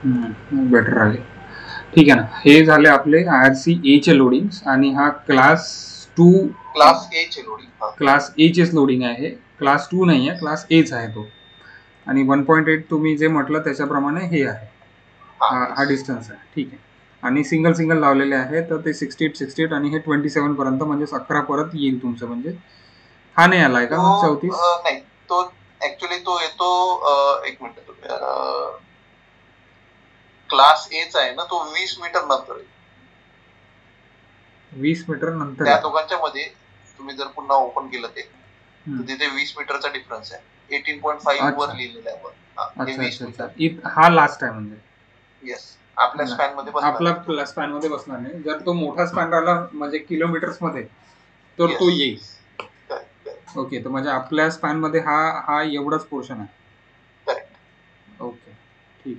Better राहील. ठीक आहे ना. हे झाले आपले IRC A चे लोडिंग्स आणि हा क्लास 2 क्लास ए चे लोडिंग. क्लास ए चेच लोडिंग आहे. क्लास 2 नाही आहे, क्लास एच आहे तो. आणि 1.8 तुम्ही जे म्हटलं त्याच्याप्रमाणे हे आहे, हा डिस्टन्स आहे. ठीक आहे. आणि सिंगल सिंगल लावलेले आहे तर ते 68 आणि हे 27 पर्यंत म्हणजे 11 परत येईल तुमचं. म्हणजे हा नाही आलाय का मग 34? नाही, तो ऍक्च्युली तो येतो, एक मिनिट, क्लास ए चा आहे ना, तो 20 मीटर नंतर आहे. 20 मीटर नंतर त्या दोघांच्या मध्ये तुम्ही जर पुन्हा ओपन केलं ते, तर तिथे 20 मीटरचा डिफरन्स आहे. 18.5 वर लिहिलेलं आहे. हा लास्ट आहे म्हणजे. येस, आपल्या स्पॅन मध्ये आपला स्पॅन मध्ये बसणार नाही. जर तो मोठा स्पॅन राहिला म्हणजे किलोमीटर्स मध्ये तर तो येईल. ओके, तर म्हणजे आपल्या स्पॅन मध्ये हा एवढाच पोर्शन आहे. ओके, ठीक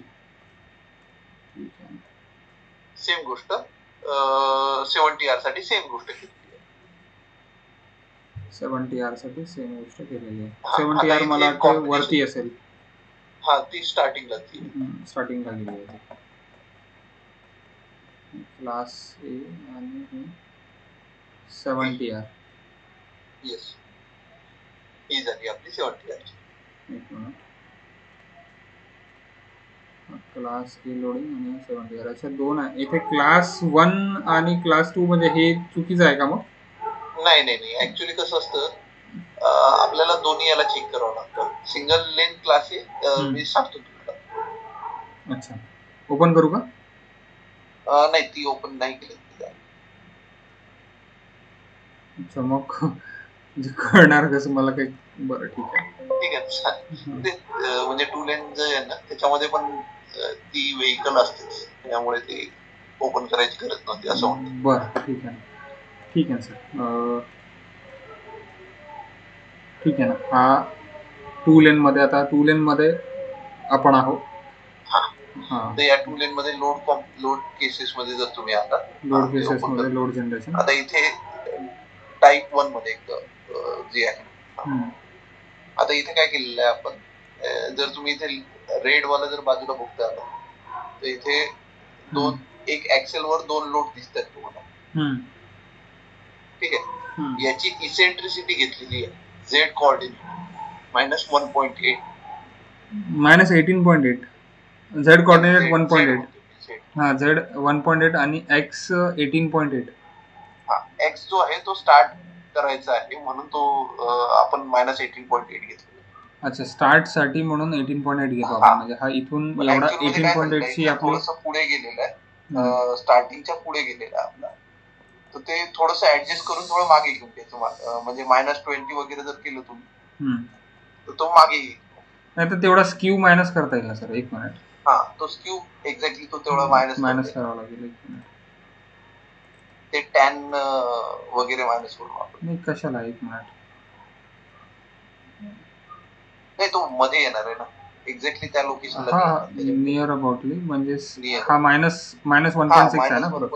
आहे. सेम गोष्ट 70R साठी सेम गोष्ट केली. 70R साठी सेम गोष्ट केलेली आहे. 70R मला वाटतं वरती असेल. हा, ती स्टार्टिंगला गेली आहे. क्लास ए आणि 70R. येस, ही झाली आपली 70R. एक मिनिट. क्लास ए लोडिंग आणि 70R अशा दोन आहे. इथे क्लास 1 आणि क्लास 2 म्हणजे हे चुकीचं आहे का मग? नाही, ऍक्च्युली कसं असतं, आपल्याला दोन्ही याला चेक करावं लागतं. सिंगल लेन क्लास आहे, मी सांगतो तुम्हाला. अच्छा, ओपन करू का? नाही, ती ओपन नाही केली. अच्छा, मग कळणार कसं मला काही. बरं, ठीक आहे. म्हणजे 2 लेन जे आहे ना, त्याच्यामध्ये पण ती व्हेकल असते, त्यामुळे ते ओपन करायची गरज नव्हती असं म्हणतो. बरं, ठीक आहे सर. ठीक आहे ना. हा 2 लेन मध्ये, आता 2 लेन मध्ये आपण आहोत. तर या 2 लेन मध्ये लोड केसेस मध्ये जर तुम्ही आता लोड जनरेशन, आता इथे टाईप 1 मध्ये जे आहे, आता इथे काय केलेलं आहे आपण, जर तुम्ही इथे रेड वाला जर बाजूला बघता आला तर इथे एक ऍक्सेल वर 2 लोड दिसतात तुम्हाला. ठीक आहे. याची इसेंट्रिसिटी घेतलेली आहे झेड कोऑर्डिनेट -1.8. -18.8. Z coordinate 1.8. हा, झेड 1.8 आणि एक्स 18.8. हा, एक्स जो आहे तो स्टार्ट करायचा आहे म्हणून तो आपण -18.8 घेतलेला. अच्छा, स्टार्ट साठी म्हणून 18.8 घेतो आपण. म्हणजे हा इथून एवढा 18.8 ची आपली थोडंसं पुढे गेलेलं आहे, स्टार्टिंगच्या पुढे गेलेलं आहे आपला. तर ते थोडंसं ऍडजस्ट करून थोडं मागे घेऊन द्यायचं. म्हणजे -20 वगैरे जर केलं तुम्ही तर तो मागे येईल. नाही तर तेवढा स्क्यू मायनस करता येईल ना सर? एक मिनिट. हा, तो स्क्यू एक्झॅक्टली तो तेवढा मायनस करावा लागेल. एक मिनिट. ते टॅन वगैरे मायनस करून वापरू. नाही, कशाला? एक मिनिट. नाही, तो मध्ये येणार आहे ना, एक्झॅक्टली त्या लोकेशनला. हा, नियर अबाउटली. म्हणजे हा -1.6 आहे ना परत.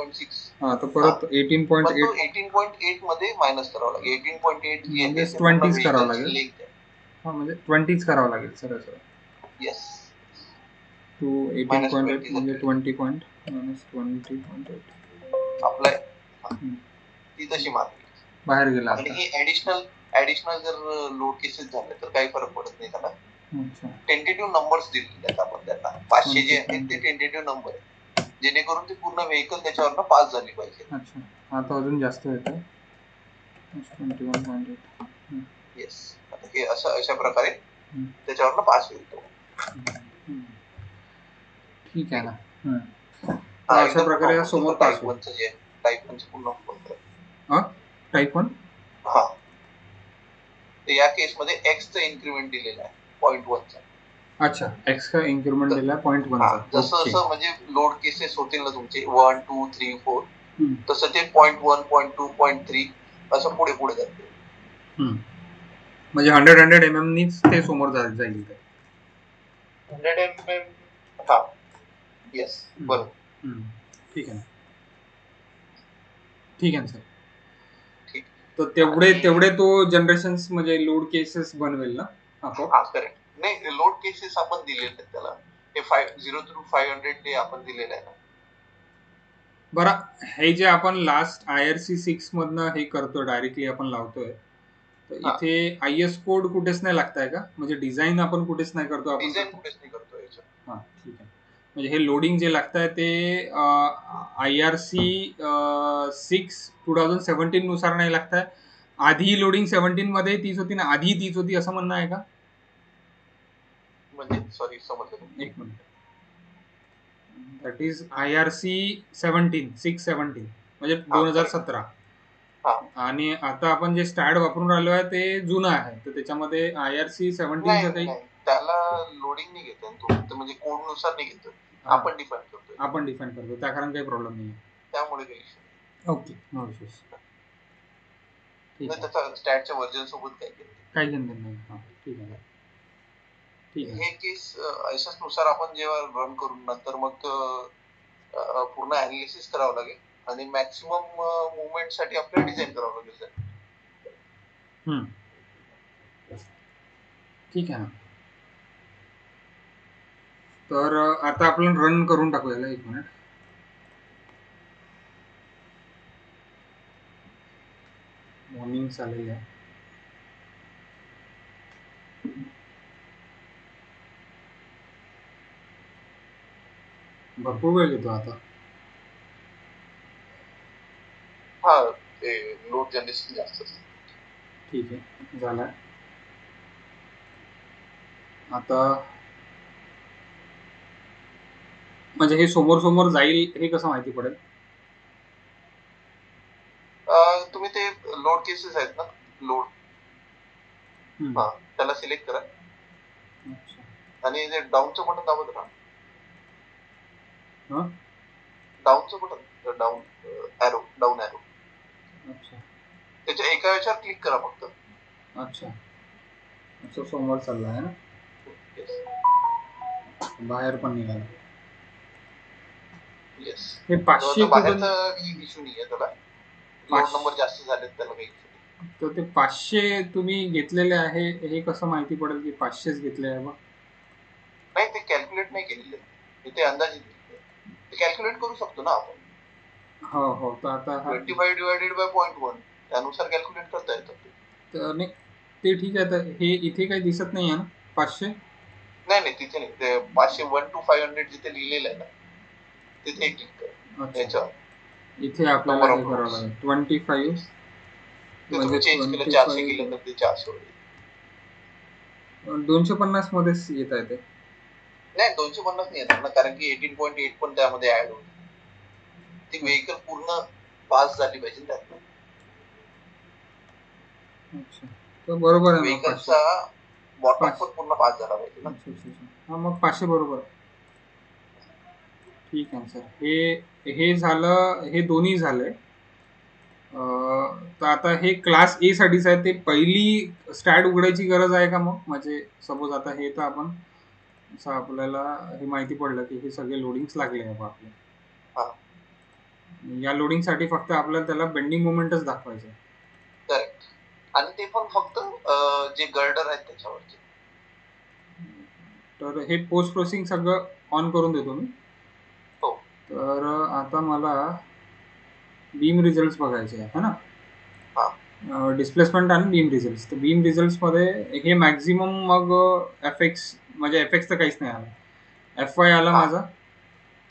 हा, तर परत 18.8 मध्ये मायनस करावं लागेल. 18.8 म्हणजे 20 करावं लागेल. हा, म्हणजे 20 करावं लागेल सर. येस, टू 18.8 म्हणजे 20 आपलं ती तशी मार्क बाहेर गेला. आणि हे ऍडिशनल जर लोड केसेस झाले तर काही फरक पडत नाही त्याला. टेंटेटिव्ह नंबर्स दिलेले आहेत आपण त्यांना. 500 जे आहेत ते टेंटेटिव्ह नंबर आहे, जेणेकरून ते पूर्ण व्हेकल त्याच्यावर पास झाली पाहिजे. अच्छा, आता अजून जास्त येतं. 21.8. येस, आता हे अशा प्रकारे त्याच्यावर पास होईल तो. ठीक आहे ना. अशा प्रकारे समोर पास होईल. टाईप 1 पूर्ण हा, टाईप 1. हा, तर या केसमध्ये एक्सचं इन्क्रिमेंट दिलेलं आहे 0.1चा. अच्छा, एक्स का इन्क्रिमेंट दिला 0.1चा. जसं म्हणजे लोड केसेस होतील ना तुमचे 1, 2, 3, 4, तसं ते 0.1, 0.2, 0.3 असं पुढे जाते. म्हणजे 100 mm नीच ते समोर जाईल. 100 mm. हा, येस, बरोबर. ठीक आहे सर. तर तेवढे तो जनरेशन्स म्हणजे लोड केसेस बनवेल ना? हा, करेक्ट. नाही, लोड केसेस आपण दिलेले आहेत त्याला. हे 0 to 500 आपण दिलेलं आहे ना. बरं, हे जे आपण लास्ट IRC 6 मधनं हे करतो, डायरेक्टली आपण लावतोय, तर इथे IS कोड कुठेच नाही लागताय का? म्हणजे डिझाईन आपण कुठेच नाही करतो आपण? डिझाईन कुठेच नाही करतो याच्यात. हा, ठीक आहे. म्हणजे हे लोडिंग जे लागतंय ते IRC 6/2017 नुसार नाही लागतंय. आधी लोडिंग 17 मध्ये तीच होती ना, आधी तीच होती असं म्हणणं आहे का? म्हणजे सॉरी, समजलं. एक मिनिट. दॅट इज IRC 617 म्हणजे 2017. आणि आता आपण जे स्टॅड वापरून राहिलो आहे ते जुनं आहे, तर त्याच्यामध्ये IRC 17चं काही त्याला लोडिंग नाही घेत तो, म्हणजे कोड नुसार नाही घेतो, आपण डिफाईन करतो. आपण डिफाईन करतो, त्या कारण काही प्रॉब्लेम नाही आहे, त्यामुळे काही इश्यू. Okay, no issues. ठीक आहे, त्याचा स्टॅटच्या व्हर्जन सोबत काही घेणं नाही. हा, ठीक आहे. हे केस ISS नुसार आपण जेव्हा रन करून नंतर मग पूर्ण अनालिसिस करावं लागेल आणि मॅक्सिमम मुवमेंट साठी आपल्याला डिझाईन करावं लागेल. ठीक आहे ना. तर आता आपण रन करून टाकू याला. एक मिनिट. मॉर्निंग चालेल आहे. भरपूर वेळ घेतो आता. हा, ते लोड जनरेशन जास्त. ठीक आहे, झालं. आता म्हणजे हे समोर समोर जाईल हे कसं माहिती पडेल? तुम्ही ते लोड केसेस आहेत ना, लोड, त्याला सिलेक्ट करा आणि जे डाऊनचं बटन दाबत राहा. डाऊनचं button, down arrow, down arrow, त्याच्या एका याच्यावर क्लिक करा फक्त. अच्छा, असं समोर चालला आहे ना. बाहेर पण निघाला. येस, हे 500 बाहेरचा इश्यू नाही आहे, त्याला लोड नंबर जास्त झाले त्याला काही इश्यू नाही. तर ते 500 तुम्ही घेतलेले आहे, हे कसं माहिती पडेल की 500च घेतले आहे? नाही, ते कॅल्क्युलेट नाही केलेले, ते अंदाजे कॅल्क्युलेट करू शकतो ना आपण. हो हो, तर आता 25 डिवायडेड बाय 0.1 त्यानुसार कॅल्क्युलेट करता येतं. तर नाही, ते ठीक आहे. तर हे इथे काही दिसत नाही आहे ना 500? नाही, तिथे नाही. ते 500 1 to 500 जिथे लिहिलेलं आहे ना, तिथे क्लिक कर. इथे आपल्याला हे करावं लागेल 25. म्हणजे चेंज केलं 400 केलं तर ते 400 होईल. 250 मध्येच येत आहे ते. नाही, 250 नाही येणार ना, कारण की 18.8 पण त्यामध्ये ऍड होईल. ती व्हेकल पूर्ण पास झाली पाहिजे त्यातनं. अच्छा, तर बरोबर आहे. व्हेकलचा बॉटम पण पूर्ण पास झाला पाहिजे ना. हा, मग 500 बरोबर. ठीक आहे सर. हे झालं, हे दोन्ही झालंय. तर आता हे क्लास ए साठीच आहे. ते पहिली स्टॅट उघडायची गरज आहे का? मग म्हणजे सपोज आता हे तर आपण असं आपल्याला हे माहिती पडलं की हे सगळे लोडिंग्स लागले आहे आपले. या लोडिंग साठी फक्त आपल्याला त्याला बेंडिंग मोमेंटच दाखवायचं. करेक्ट. आणि ते पण फक्त जे गर्डर आहेत त्याच्यावरचे. तर हे पोस्ट प्रोसेसिंग सगळं ऑन करून देतो मी. हो. तर आता मला बीम रिझल्ट बघायचे आहे ना. डिस्प्लेसमेंट आणि बीम रिझल्ट. तर बीम रिझल्ट मध्ये हे मॅक्झिमम मग FX, म्हणजे FX तर काहीच नाही आला. FY आला माझा.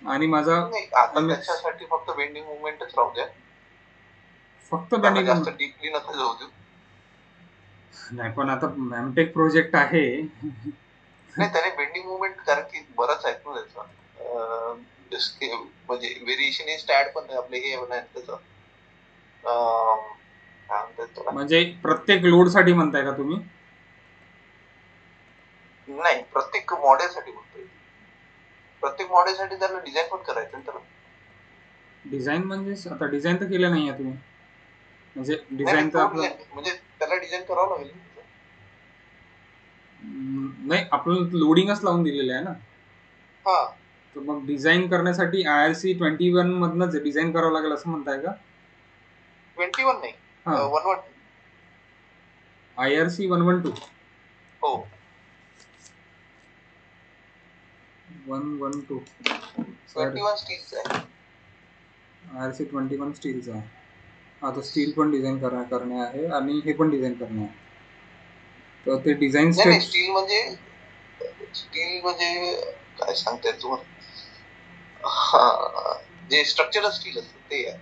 आणि माझा आता त्याच्यासाठी फक्त बेंडिंग मुवमेंटच राहू द्या. फक्त बेंडिंग जास्त डीपली नका जाऊ देऊ. नाही, पण आता मॅमटेक प्रोजेक्ट आहे. नाही, त्याने बेंडिंग मुवमेंट, कारण की बरंच आहेत ना त्याचा, म्हणजे व्हेरिएशन इन स्टॅट पण आपले हे नाही त्याचं. म्हणजे प्रत्येक लोड साठी म्हणताय का तुम्ही? नाही, प्रत्येक मॉडेल साठी म्हणतोय. प्रत्येक मॉडेल साठी त्याला डिझाईन पण करायचं त्याला. डिझाईन म्हणजे आता डिझाईन तर केलं नाही आहे तुम्ही? म्हणजे डिझाईन तर आपलं, म्हणजे त्याला डिझाईन करावं लागेल. नाही, आपण लोडिंगच लावून दिलेलं आहे ना. हा, तर मग डिझाईन करण्यासाठी IRC 21 मधनच डिझाईन करावं लागेल असं म्हणताय का? 21 नाही, 112. IRC 112. हो. 112 21 स्टीलचा आहे. RC 21 स्टीलचा आहे. आता स्टील पण डिझाईन करणे आहे आणि हे पण डिझाईन करणे आहे. तर ते डिझाईन नाही, स्टेप्स स्टील म्हणजे काय सांगताय तुम्हाला, जे स्ट्रक्चरल स्टील असतं ते आहे.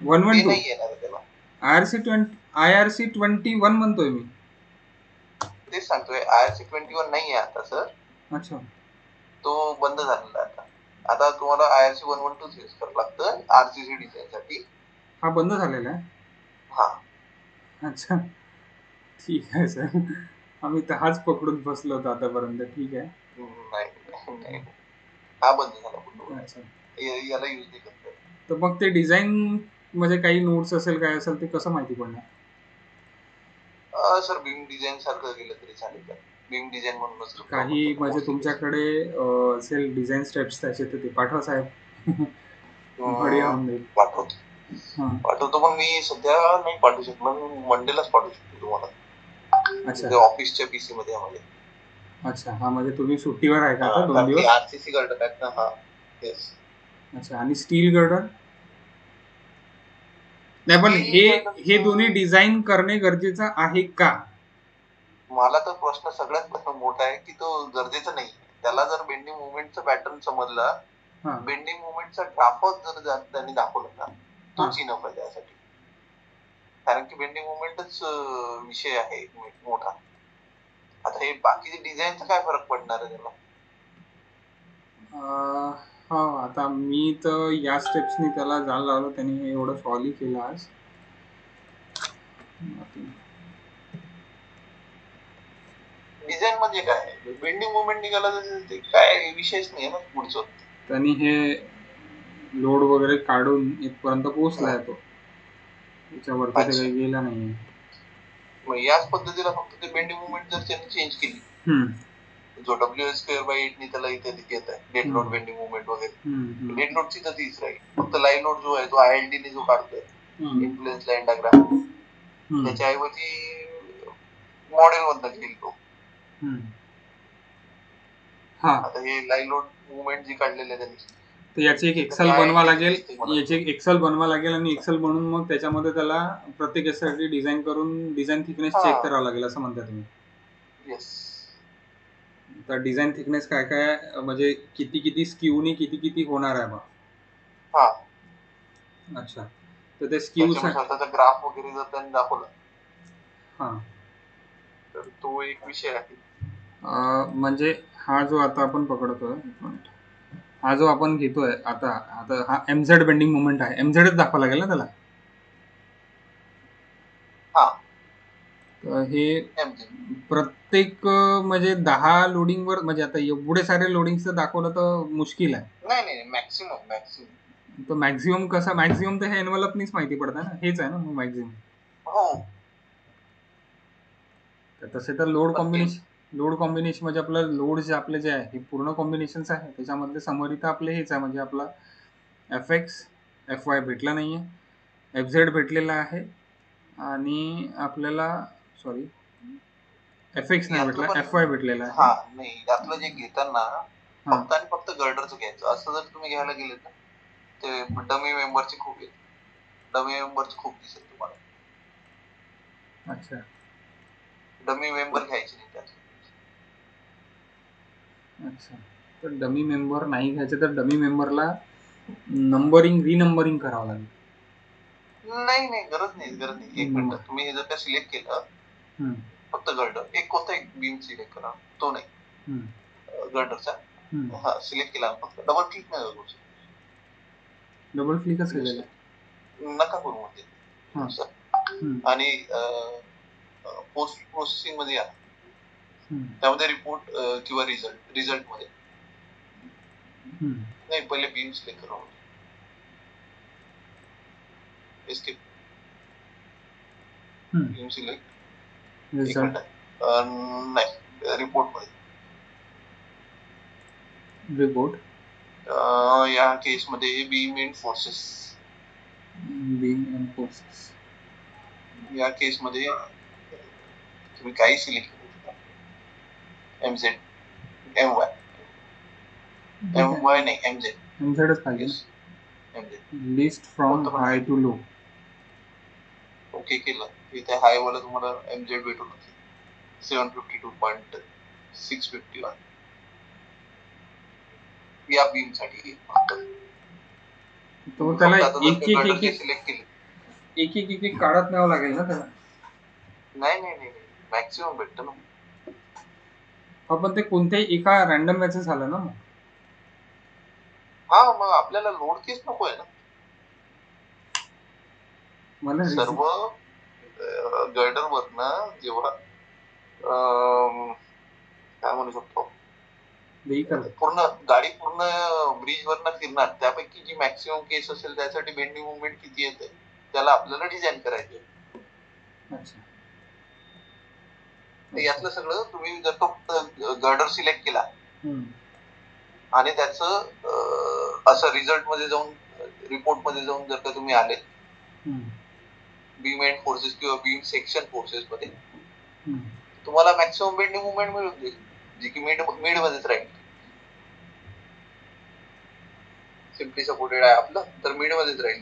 112 नाही येणार त्याला. IRC 21 म्हणतोय मी. तेच सांगतोय, IRC 21 नाही आहे आता सर. अच्छा, तो बंद झालेला आहे आता. आता तुम्हाला IRC 112 यूज करावं लागतं RCC डिझाईन साठी. हा बंद झालेला आहे. हा, अच्छा, ठीक आहे सर. आम्ही तर हाच पकडून बसलो होतो आतापर्यंत. ठीक आहे. नाही, हा बंद झाला पूर्ण. अच्छा, याला यूज नाही करत. तर मग ते डिझाईन म्हणजे काही नोट्स असेल काय असेल ते कसं माहिती पडणार? सर बीम डिझाईन सारखं गेलं तरी चालेल. बीम डिझाईन म्हणूनच काही म्हणजे तुमच्याकडे असेल डिझाईन स्टेप्स त्याचे तर ते पाठवा साहेब. बढिया होऊन जाईल. पाठवतो, पण मी सध्या नाही पाठवू शकणार. मंडेलाच पाठवू शकतो तुम्हाला. अच्छा, ऑफिसच्या पीसी मध्ये आहे माझ्या. अच्छा, हा म्हणजे तुम्ही सुट्टीवर आहे का आता 2 दिवस? RCC गर्डर आहेत ना. हा, येस. अच्छा, आणि स्टील गर्डर नाही, पण हे दोन्ही डिझाईन करणे गरजेचं आहे का? मला तर प्रश्न सगळ्यात मोठा आहे की तो गरजेचा नाही. त्याला जर बेंडिंग मुवमेंटचा पॅटर्न समजला, बेंडिंग मुवमेंटचा ड्राफ्ट जर त्यांनी दाखवला ना, तोच इनफ आहे त्यासाठी. कारण की बेंडिंग मुवमेंटच विषय आहे मोठा. आता हे बाकीचे डिझाईनचा काय फरक पडणार आहे त्याला? हा, आता मी तर या स्टेप्सनी त्याला जाल लावलं, त्यांनी एवढं सॉल्व केलं आज. डिझाईन म्हणजे काय, बेंडिंग मुवमेंट निघाला तर ते काय विषयच नाही ना पुढचं. त्यांनी हे लोड वगैरे काढून इथपर्यंत पोहोचलाय तो, त्याच्यावरती तर काही गेला नाहीये. मग याच पद्धतीला फक्त ते बेंडिंग मुवमेंट जर त्यांनी चेंज केली, जो WS²/8 नी त्याला इथे येत आहे, डेड लोड बेंडिंग मुवमेंट वगैरे, डेड लोडची तर तीच राहील. फक्त लाईव्ह लोड जो आहे तो ILD ने जो काढतोय, इन्फ्लुएन्स लाईन डायग्राम, त्याच्याऐवजी मॉडेल मधनं घेईल तो. आता हे लाईव्ह लोड मुवमेंट जी काढलेली आहे त्यांनी, तर याची एक एक्सेल बनवा लागेल. याची एक एक्सेल बनवा लागेल आणि एक्सेल बनवून मग त्याच्यामध्ये त्याला प्रत्येक यासाठी डिझाईन करून डिझाईन थिकनेस चेक करावं लागेल असं म्हणता तुम्ही? येस. तर डिझाईन थिकनेस काय काय म्हणजे किती स्क्यूनी किती होणार आहे बा? हा, अच्छा, तर ते स्क्यू त्याचा ग्राफ वगैरे जर त्यांनी दाखवला, हा, तर तो एक विषय आहे. म्हणजे हा जो आता आपण पकडतोय, हा जो आपण घेतोय आता हा MZ बेंडिंग मुवमेंट आहे. MZ दाखवा लागेल ना त्याला? हा, तर हे प्रत्येक म्हणजे 10 लोडिंग वर, म्हणजे आता एवढे सारे लोडिंग दाखवलं तर मुश्किल आहे. नाही, मॅक्सिमम. तर मॅक्झिमम कसा? मॅक्झिमम तर हे एनव्हलपनीच माहिती पडतं ना, हेच आहे ना मॅक्झिमम. हो, तसे तर लोड कॉम्बिनेशन म्हणजे आपलं लोड जे आपले जे आहे हे पूर्ण कॉम्बिनेशन्स आहे. त्याच्यामधले समरी तर आपले हेच आहे, म्हणजे आपला FX FY भेटला नाहीये, FZ भेटलेला आहे आणि आपल्याला सॉरी FX नाही भेटला, FY भेटलेला आहे. हा, नाही, यातलं जे घेताना फक्त आणि फक्त गर्डरचं घ्यायचं. असं जर तुम्ही घ्यायला गेले ना, ते डमी मेंबरचे खूप येत. डमी मेंबरचे खूप दिसेल तुम्हाला. अच्छा, डमी मेंबर घ्यायचे नाही त्यात. अच्छा, तर डमी मेंबर नाही घ्यायचे, तर डमी मेंबरला रिनंबरिंग करावं लागेल. नाही, गरज नाही. एक मिनिट, तुम्ही हे जर का सिलेक्ट केलं, फक्त गर्डर, एक कोणता एक बीम सिलेक्ट करा, तो नाही, गर्डरचा. हा, सिलेक्ट केला, फक्त डबल क्लिक नाही करू. डबल क्लिकच केलेलं नका करू म्हणजे. आणि पोस्ट प्रोसेसिंग मध्ये या, त्यामध्ये रिपोर्ट किंवा रिझल्ट मध्ये नाही, पहिले बीम सिलेक्ट करा. एस्केप, बीम सिलेक्ट, एक मिनिट, नाही, रिपोर्ट मध्ये या केस मध्ये बीम एंड फोर्सेस, या केस मध्ये तुम्ही काही सिलेक्ट करू शकता. MZ एम वाय नाही एमझेड. एमझेडच पाहिजे येस एमझेड. लिस्ट फ्रॉम कोणतं पण हाय टू लो. ओके केलं इथे हाय वाला तुम्हाला एमझेड भेटून जाईल 752.651 या बीम साठी. तो त्याला सिलेक्ट केले एक एक काढत न्यावं लागेल ना त्याला. नाही मॅक्सिमम भेटतं ना. आपण ते कोणत्याही एका रॅन्डम मॅचेस झालं ना मग. हा मग आपल्याला लोड केस नको आहे ना. मला सर्व गर्डर वरनं जेव्हा काय म्हणू शकतो पूर्ण गाडी पूर्ण ब्रिज वरनं फिरणार त्यापैकी जी मॅक्सिमम केस असेल त्यासाठी बेंडिंग मुवमेंट किती येते त्याला आपल्याला डिझाईन करायचे. यातलं सगळं तुम्ही जर तो गर्डर सिलेक्ट केला आणि त्याचं असं रिझल्ट मध्ये जाऊन रिपोर्ट मध्ये जाऊन जर का तुम्ही आले बीम एंड फोर्सेस किंवा बीम सेक्शन फोर्सेस मध्ये तुम्हाला मॅक्सिमम बेंडिंग मुवमेंट मिळून जाईल जी की मिड मध्येच राहील. सिम्पली सपोर्टेड आहे आपलं तर मिड मध्येच राहील.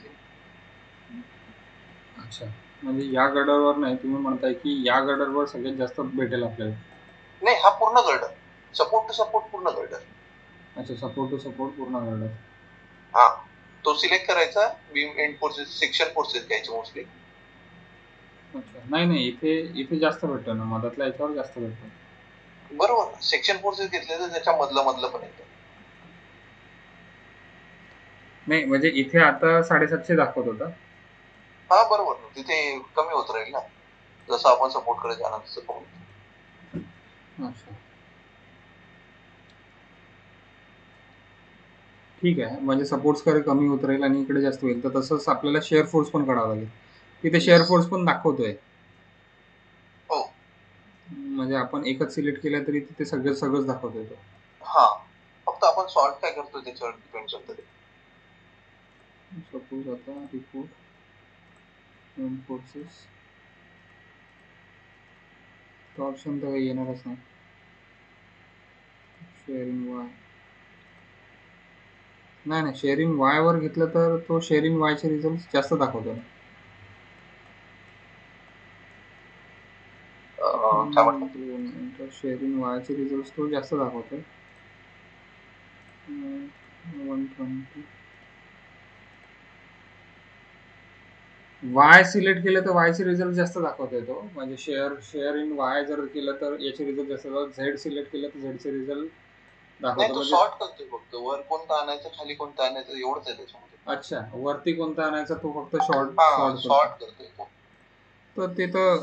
अच्छा म्हणजे या गर्डरवर नाही तुम्ही म्हणताय की या गर्डरवर सगळ्यात जास्त भेटेल आपल्याला. नाही हा पूर्ण गर्डर सपोर्ट टू सपोर्ट पूर्ण गर्डर. अच्छा सपोर्ट टू सपोर्ट पूर्ण गर्डर. हा तो सिलेक्ट करायचा beam end forces section forces घ्यायचे मोस्टली. अच्छा नाही इथे जास्त भेटतो ना मधातल्या याच्यावर जास्त भेटतो. बरोबर सेक्शन फोर्सेस घेतले तर त्याच्या मधलं पण येतं. नाही म्हणजे इथे आता 750 दाखवत होता. हा बरोबर तिथे कमी होत राहील ना जसं आपण सपोर्ट कडे जाणार तसं कमी. अच्छा ठीक आहे म्हणजे सपोर्ट्स कडे कमी होत राहील आणि इकडे जास्त होईल तर तसंच आपल्याला शेअर फोर्स पण काढावा लागेल. तिथे शेअर फोर्स पण दाखवतोय. हो म्हणजे आपण एकच सिलेक्ट केलं तरी तिथे सगळंच दाखवतोय तो. हा फक्त आपण सॉर्ट काय करतो त्याच्यावर डिपेंड करतो. सपोज आता रिपोर्ट फोर्सेस तो ऑप्शन तर काही येणारच नाही. शेअरिंग वाय नाही शेअरिंग वाय वर घेतलं तर तो शेअरिंग वायचे रिझल्ट जास्त दाखवतो. शेअरिंग वायचे रिझल्ट तो जास्त दाखवतोय 120. वाय सिलेक्ट केलं तर वायचे रिझल्ट जास्त दाखवतोय तो म्हणजे शेअर इन वाय जर केलं तर याचे रिझल्ट जास्त झेड सिलेक्ट केलं तर झेडचे रिझल्ट दाखवतो. शॉर्ट करतोय फक्त वर कोणता आणायचं खाली कोणता आणायचं एवढंच आहे त्याच्यामध्ये. अच्छा वरती कोणता आणायचा तो फक्त शॉर्ट करतोय तो. तर ते तर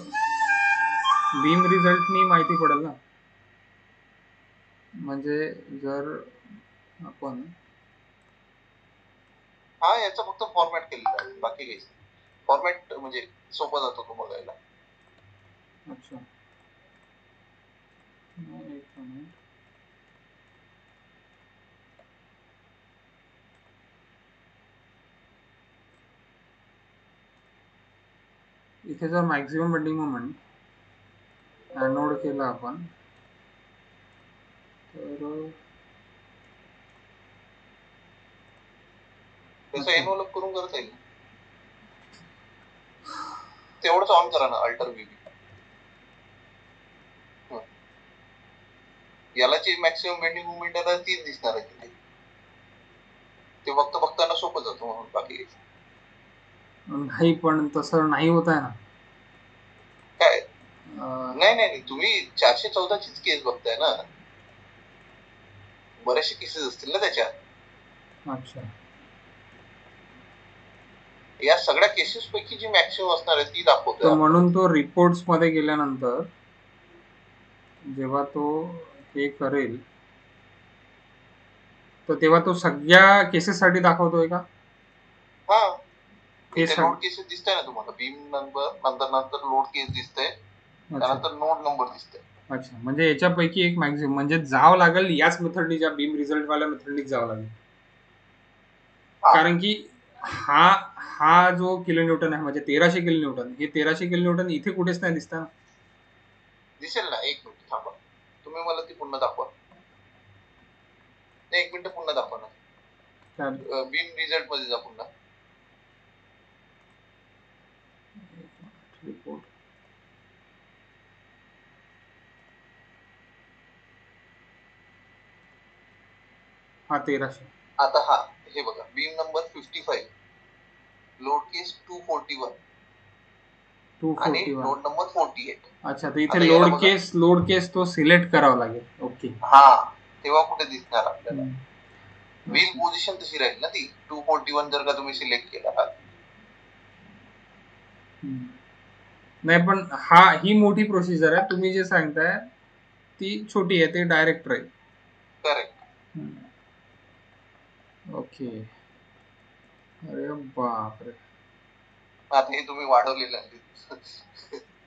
बीम रिझल्टनी माहिती पडेल ना. म्हणजे जर आपण हा याचा फक्त फॉर्मॅट केलेला आहे बाकी काही फॉर्मॅट म्हणजे सोपं जातो तो बघायला. अच्छा एक मिनिट इथे जर मॅक्सिमम बेंडिंग मोमेंट ॲनोड केला आपण तर त्याचं एनवलप करून करता येईल तेवढंच ऑन करा ना अल्टर बीबी. याला जी मॅक्सिमम बेंडिंग मुवमेंट आहे तीच दिसणार आहे तिथे. ते फक्त बघताना सोपं जातो म्हणून बाकी नाही पण तसं नाही होत आहे ना. काय नाही तुम्ही 414 चीच केस बघताय ना बरेचसे केसेस असतील ना त्याच्यात. अच्छा या सगळ्या केसेस पैकी जी मॅक्सिमम असणार आहे ती दाखवतोय. म्हणून तो रिपोर्ट्स मध्ये गेल्यानंतर जेव्हा तो हे करेल तर तेव्हा तो सगळ्या केसेस साठी दाखवतोय का. हा इथे लोड केसेस दिसतंय ना तुम्हाला बीम नंतर लोड केस दिसतंय त्यानंतर नोड नंबर दिसतंय. अच्छा म्हणजे याच्यापैकी एक मॅक्सिमम म्हणजे जावं लागेल याच मेथडनी ज्या बीम रिझल्ट वाल्या मेथडनीच जावं लागेल कारण की हा जो किलो न्यूटन आहे म्हणजे 1300 किलो न्यूटन हे 1300 किलो न्यूटन इथे कुठेच नाही दिसतं. दिसेल ना एक मिनिट थांबा तुम्ही मला ती पुन्हा दाखवा. एक मिनिट पुन्हा दाखवा ना. बीम रिझल्ट मध्ये जा पुन्हा. रिपोर्ट. हा 1300. आता हा हे बघा, बीम नंबर 55, लोड केस 241 आणि लोड नंबर 48. अच्छा, तर इथे लोड केस तो सिलेक्ट करावा लागेल. ओके, हा, तेव्हा कुठे दिसणार आपल्याला. व्हील पोझिशन तशी राहील ना ती. 241 जर का तुम्ही सिलेक्ट केला. नाही, पण ही मोठी प्रोसिजर आहे. तुम्ही जे सांगताय ती छोटी आहे, ते डायरेक्ट राहील. करेक्ट. ओके. अरे बापरे. आता हे तुम्ही वाढवलेलं आहे.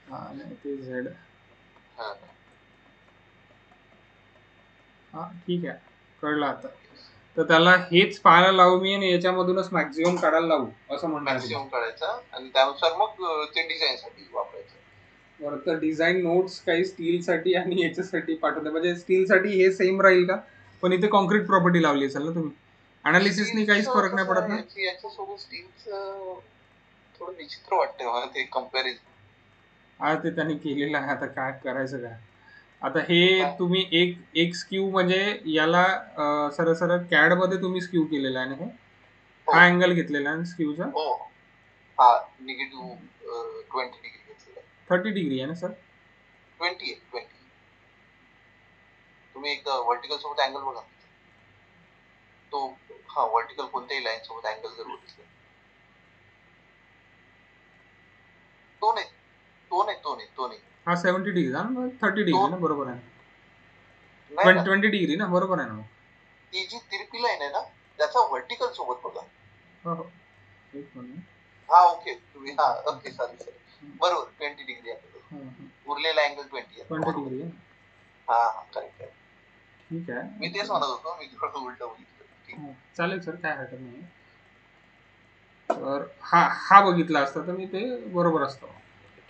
हा, नाही ते झेड. हा, ठीक आहे, कळलं आता. तर त्याला हेच पाहायला लावू मी आणि याच्यामधूनच मॅक्झिमम काढायला लावू असं म्हणणार. मॅक्झिमम काढायचा आणि त्यानुसार मग ते डिझाईन साठी वापरायचं. बरं, तर डिझाईन नोट्स काही स्टील साठी आणि याच्यासाठी पाठवते. म्हणजे स्टील साठी हे सेम राहील का? पण इथे कॉन्क्रीट प्रॉपर्टी लावली असेल ना तुम्ही. अनालिसिसनी काहीच फरक नाही पडत ना? याच्यासोबत स्टीलचं थोडं विचित्र वाटतं मला ते कंपॅरिझन. हा, ते त्यांनी केलेलं आहे. आता काय करायचं काय? आता हे तुम्ही एक स्क्यू म्हणजे याला सरळ कॅड मध्ये तुम्ही स्क्यू केलेला आहे ना? हे हा अँगल घेतलेला आहे स्क्यूचा. हो, हा निगेटिव्ह 20 डिग्री घेतलेला. 30 डिग्री आहे ना सर? 20. तुम्ही एक व्हर्टिकल सोबत अँगल बघा तो. हा, व्हर्टिकल कोणत्याही लाईन सोबत अँगल जर बघितलं, तो नाही. हा 70 डिग्री ना? 30 डिग्री ना? बरोबर आहे. 20 डिग्री ना? बरोबर आहे ना? ती जी तिरपी लाईन आहे ना, त्याचा व्हर्टिकल सोबत बघा. हा, ओके. तुम्ही ओके, सॉरी, बरोबर 20 डिग्री आहे. उरलेला अँगल 20 आहे. हा, करेक्ट आहे. ठीक आहे, मी तेच म्हणत होतो. मी थोडं उलट बघितलं. चालेल सर, काय हरकत नाही. तर हा बघितला असता तर मी ते बरोबर असतं.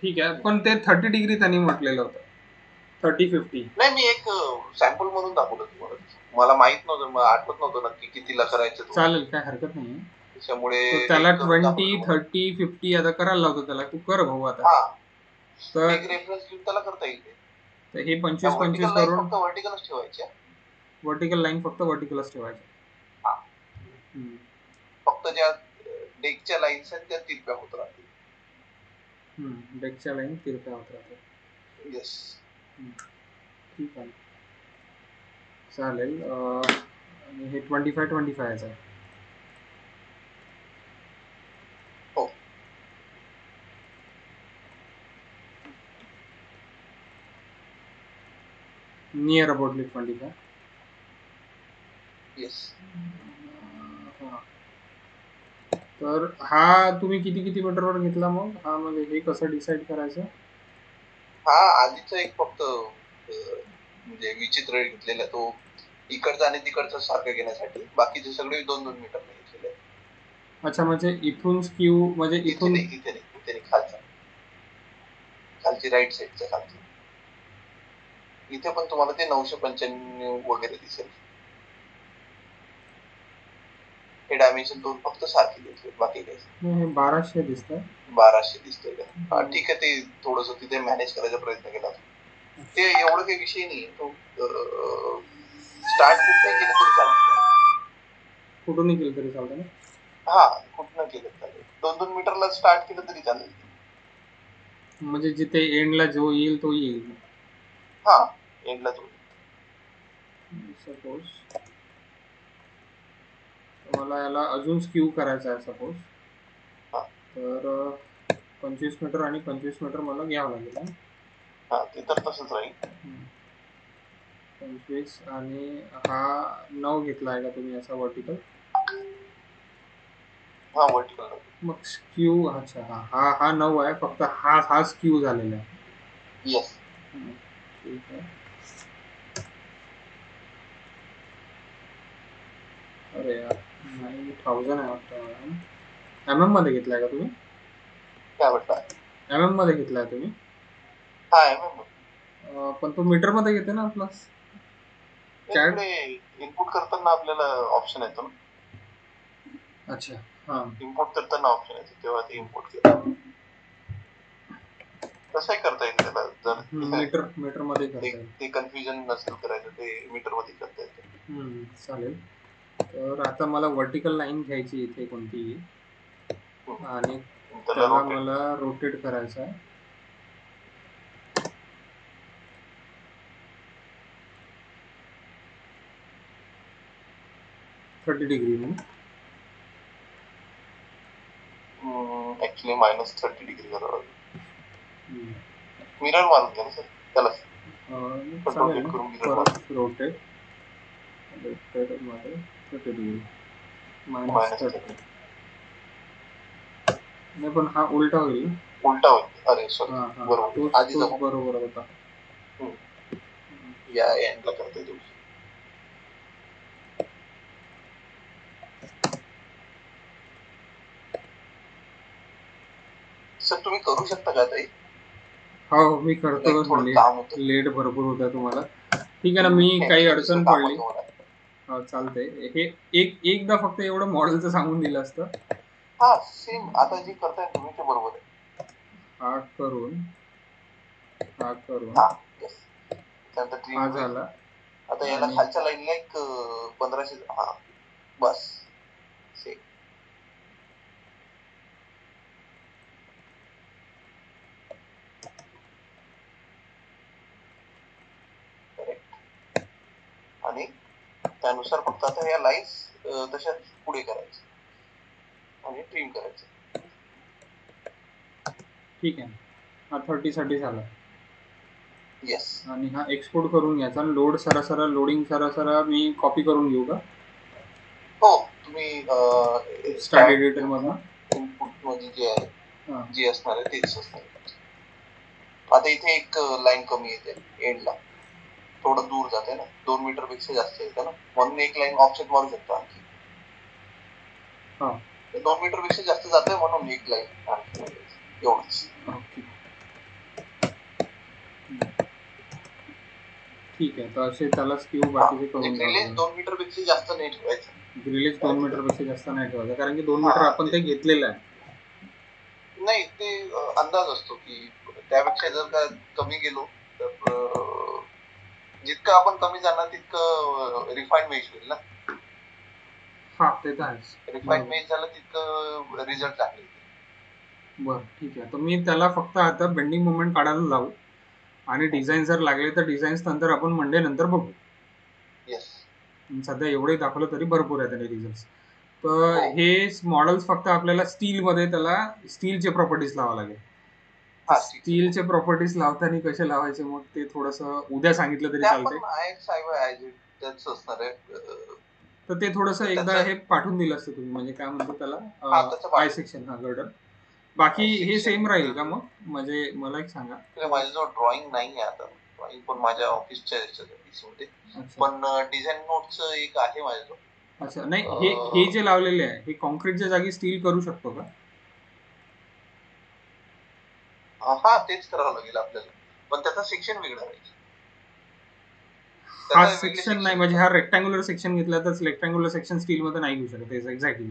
ठीक आहे, पण ते 30 डिग्री त्यांनी म्हटलेलं होतं. 30-50 नाही, मी एक सॅम्पल म्हणून दाखवलं तुम्हाला. मला माहित नव्हतं, मला आठवत नव्हतं नक्की कितीला करायचं. चालेल, काय हरकत नाही. त्याच्यामुळे त्याला 20, 30, 50 आता करायला लावतो त्याला. तू कर भाऊ आता. तर एक रेफरन्स घेऊन त्याला करता येईल. तर हे 25-25 करून फक्त व्हर्टिकलच ठेवायचे. व्हर्टिकल लाईन फक्त व्हर्टिकलच ठेवायचे. फक्त ज्या डेकच्या लाईन्स आहेत त्या तिरप्या होत राहतील. डेकच्या लाईन तिरप्या होत राहतील. येस, ठीक आहे, चालेल. हे 25-25 आहे. हो, नियर अबाउट 25. येस. तर हा तुम्ही किती मीटरवर घेतला मग? हा, म्हणजे हे कसं डिसाईड करायचं? हा, आधीच एक फक्त म्हणजे विचित्र घेतलेला तो इकडचा आणि तिकडचा सारखं घेण्यासाठी. बाकीचे सगळे 2-2 मीटर घेतलेले आहेत. अच्छा, म्हणजे इथून स्क्यू म्हणजे इथून इथे खालची राईट साईडच्या खालची. इथे पण तुम्हाला ते 995 वगैरे दिसेल. हे डायमेन्शन दोन फक्त सारखे घेतले, बाकी काही. 1200 दिसतंय. 1200 दिसतंय का? ठीक आहे, ते थोडस तिथे मॅनेज करायचा प्रयत्न केला. ते एवढं काही विषय नाही. तो स्टार्ट कुठे केलं तरी चालतं. कुठूनही केलं तरी चालतं ना? हा, कुठनं केलं चालेल. 2-2 मीटरला स्टार्ट केलं तरी चालेल. म्हणजे जिथे एंडला जो येईल तो येईल. हा, एंडला तो. सपोज मला याला अजून स्क्यू करायचा आहे सपोज, तर 25 मीटर आणि 25 मीटर मला घ्यावं लागेल. हा, ते तर तसंच राहील. 25 आणि हा 9 घेतला आहे का तुम्ही असा व्हर्टिकल? हा, व्हर्टिकल. मग स्क्यू, अच्छा, हा 9 आहे. फक्त हा स्क्यू झालेला आहे. येस. ठीक आहे. अरे यार, 9000 आहे वाटतं. MM मध्ये घेतलाय का तुम्ही? काय वाटतं? MM मध्ये घेतलाय तुम्ही? हा, MM. पण तो मीटर मध्ये घेते ना प्लस. CAD इकडे इनपुट करताना आपल्याला ऑप्शन येतो ना. अच्छा हा इम्पोर्ट करताना ऑप्शन येतो तेव्हा ते इम्पोर्ट केलं. तसंही करता येईल त्याला जर मीटर मध्ये करता येईल. ते कन्फ्युजन नसेल करायचं ते मीटर मध्ये करता येतं. चालेल. तर आता मला वर्टिकल लाईन घ्यायची इथे कोणतीही आणि त्याला मला रोटेट करायचं आहे. $30 ऍक्च्युली -30° करावं लागेल. मिरर मारून घ्या ना सर त्याला. चालेल परत रोटेट मध्ये -30 -30 नाही पण हा उलटा होईल ना. उलटा होईल. अरे सॉरी बरोबर बरोबर होता. या एंडला करते तुम्ही. सर तुम्ही करू शकता का ताई? हो मी करतो. लेट भरपूर होता तुम्हाला. ठीक आहे ना. मी काही अडचण पडली चालतंय. हे एकदा फक्त एवढं मॉडेलचं सांगून दिलं असतं. हा सेम आता जे करताय तुम्ही ते बरोबर आहे. हा करून हा झाला. आता याला खालच्या लाईनला एक 1500 हा बस सेम. आणि त्यानुसार फक्त आता या लाईन्स तशाच पुढे करायचं आणि ट्रिम करायचं. ठीक आहे. हा 30 साठी झाला. येस. आणि हा एक्सपोर्ट करून घ्यायचा. लोड सरासरा लोडिंग सरासरा मी कॉपी करून घेऊ का? हो तुम्ही स्टार्ट एडिटर मधून इनपुट मध्ये जे असणार आहे तेच असणार आहे. आता इथे एक लाईन कमी येते एंडला. थोडं दूर जाते ना. 2 मीटर पेक्षा जास्त येते ना. म्हणून एक लाईन ऑफसेट मारू शकतो आणखी. 2 मीटर पेक्षा जास्त जाते म्हणून एक लाईन आणखी एवढंच. ठीक आहे. तर असे त्याला स्क्यू बाकीचे करून ग्रिलेज 2 मीटर पेक्षा जास्त नाही ठेवायचं. ग्रिलेज 2 मीटर पेक्षा जास्त नाही ठेवायचं कारण की 2 मीटर आपण ते घेतलेलं आहे. नाही ते अंदाज असतो की त्यापेक्षा जर का कमी गेलो तर जितकं आपण कमी जाणार तितकं रिफाईंड मेश होईल ना. हा ते तर आहेच. रिफाईंड मेश झालं तितकं रिझल्ट चांगले. बरं ठीक आहे. तर मी त्याला फक्त आता बेंडिंग मोमेंट काढायला लावू आणि डिझाईन जर लागले तर डिझाईन्स नंतर आपण मंडे नंतर बघू. सध्या एवढे दाखवलं तरी भरपूर आहे त्याने रिझल्ट. तर हे मॉडेल्स फक्त आपल्याला स्टील मध्ये त्याला स्टीलचे प्रॉपर्टीज लावा लागेल. स्टीलचे प्रॉपर्टीज लावताना कसे लावायचे मग ते थोडस उद्या सांगितलं तरी चालतंय. तर ते थोडस एकदा हे पाठवून दिलं असतं तुम्ही म्हणजे काय म्हणतो त्याला आय सेक्शन हा गर्डर. बाकी हे सेम राहील का मग म्हणजे मला एक सांगा. माझ्याजवळ ड्रॉइंग नाही आहे आता. ड्रॉइंग पण माझ्या ऑफिसच्या मध्ये पण डिझाईन नोटचं एक आहे माझ्याजवळ. अच्छा नाही हे जे लावलेले आहे हे कॉन्क्रीटच्या जागी स्टील करू शकतो का? हा तेच करावं लागेल आपल्याला पण त्याचा सेक्शन वेगळा राहील. हा सेक्शन नाही म्हणजे हा रेक्टँग्युलर सेक्शन घेतला तर रेक्टँग्युलर सेक्शन स्टील मध्ये नाही घेऊ शकत एक्झॅक्टली.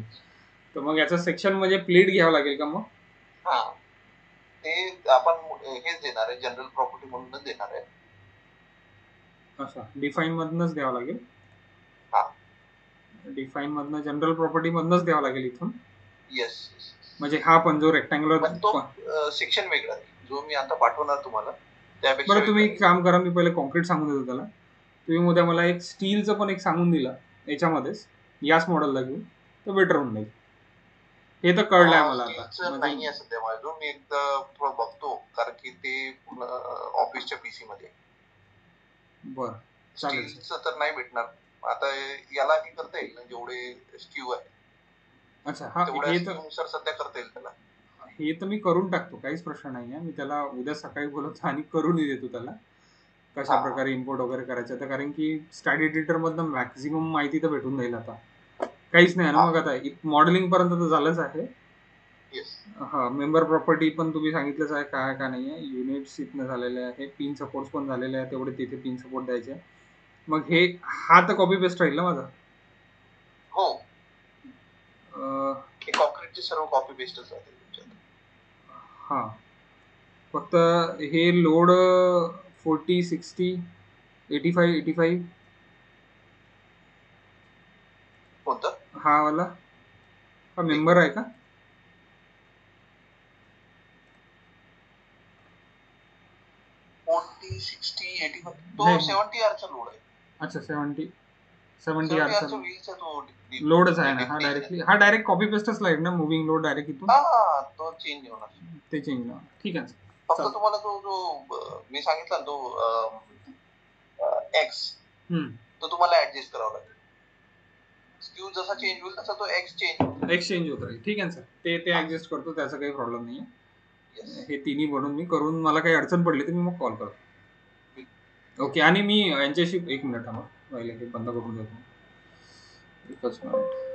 तर मग याचा सेक्शन म्हणजे प्लेट घ्यावं लागेल का मग? हा ते आपण हेच देणार आहे जनरल प्रॉपर्टी म्हणूनच देणार आहे. अच्छा डिफाईन मधूनच द्यावं लागेल. हा डिफाईन मधनं जनरल प्रॉपर्टी मधनच द्यावं लागेल इथून. येस म्हणजे हा पण जो रेक्टँग्युलर तो सेक्शन वेगळा जो मी आता पाठवणार तुम्हाला त्यापेक्षा. बरं तुम्ही एक काम करा मी पहिले कॉन्क्रीट सांगून देतो त्याला. तुम्ही उद्या मला एक स्टीलचं पण एक सांगून दिलं याच्यामध्येच याच मॉडेलला घेऊन तर बेटर होऊन जाईल. हे तर कळलंय मला आता. नाही आहे सध्या माझं मी एकदा थोडं बघतो कारण की ते ऑफिसच्या पीसी मध्ये. बरं स्टीलचं तर नाही भेटणार आता. याला हे करता येईल ना जेवढे स्क्यू आहे. अच्छा हा हे तर सध्या करता येईल त्याला. हे तर मी करून टाकतो काहीच प्रश्न नाही आहे. मी त्याला उद्या सकाळी बोलवतो आणि करूनही देतो त्याला कशा प्रकारे इम्पोर्ट वगैरे करायचं. तर कारण की स्टॅट एडिटर मधनं मॅक्झिमम माहिती तर भेटून जाईल आता. काहीच नाही ना मग आता मॉडेलिंग पर्यंत तर झालंच आहे. हा मेंबर प्रॉपर्टी पण तुम्ही सांगितलंच आहे काय नाही आहे. युनिट्स इथनं झालेले आहे. पिन सपोर्ट पण झालेले आहे तेवढे तिथे पिन सपोर्ट द्यायचे. मग हा तर कॉपी पेस्ट राहील ना माझा. हो, कॉन्क्रीटचे सर्व कॉपी पेस्टच राहतील तुमच्यात. हा, फक्त हे लोड 40, 60, 85. कोणतं? हा वाला, हा मेंबर आहे का? 40, 60, 85 तो 70 आरचा लोड आहे. अच्छा, 70 आरचा आरचा व्हीलचा तो लोडच आहे ना हा. डायरेक्ट कॉपी पेस्टच लागेल ना, मुव्हिंग लोड डायरेक्ट इथून. हा, तो चेंज होणार. ते चेंज होणार. ठीक आहे. फक्त तुम्हाला जो मी सांगितला तो एक्स, तो तुम्हाला ऍडजस्ट करावा लागेल. स्क्यू जसा चेंज होईल तसा तो एक्सचेंज होत राहील. ठीक आहे सर, ते ऍडजस्ट करतो, त्याचा काही प्रॉब्लेम नाही. हे तिन्ही बनवून मी करून, मला काही अडचण पडली तर मी मग कॉल करतो. ओके. आणि मी यांच्याशी एक मिनिट थांबा, पहिले हे बंद करून देतो. एकच मिनिट.